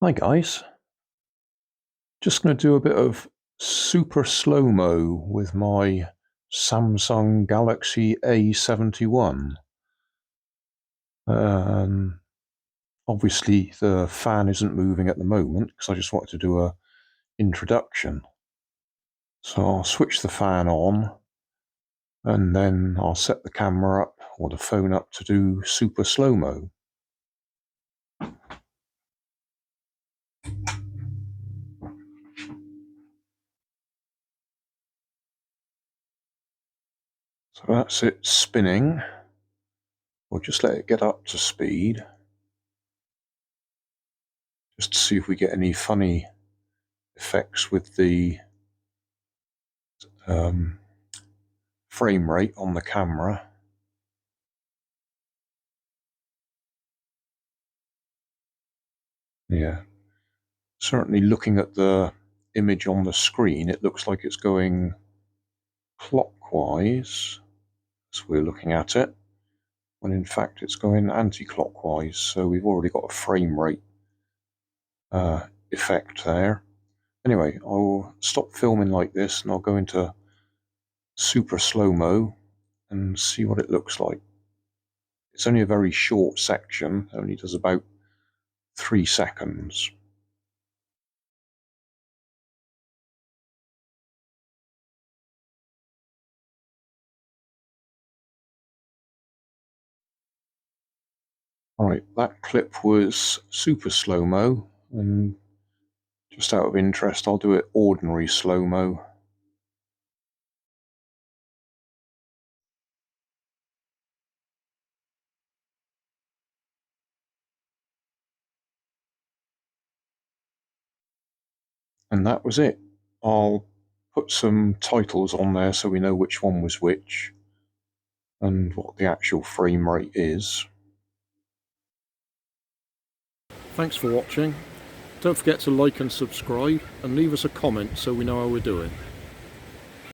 Hi guys, just going to do a bit of super slow-mo with my Samsung Galaxy A71. Obviously the fan isn't moving at the moment because I just wanted to do a introduction. So I'll switch the fan on and then I'll set the camera up or the phone up to do super slow-mo. So that's it spinning. We'll just let it get up to speed. Just to see if we get any funny effects with the frame rate on the camera. Yeah, certainly looking at the image on the screen, it looks like it's going clockwise as we're looking at it, when in fact it's going anti-clockwise, so we've already got a frame rate effect there. Anyway, I'll stop filming like this and I'll go into super slow-mo and see what it looks like. It's only a very short section, it only does about 3 seconds. Alright, that clip was super slow-mo, and just out of interest, I'll do it ordinary slow-mo. And that was it. I'll put some titles on there so we know which one was which and what the actual frame rate is. Thanks for watching. Don't forget to like and subscribe and leave us a comment so we know how we're doing.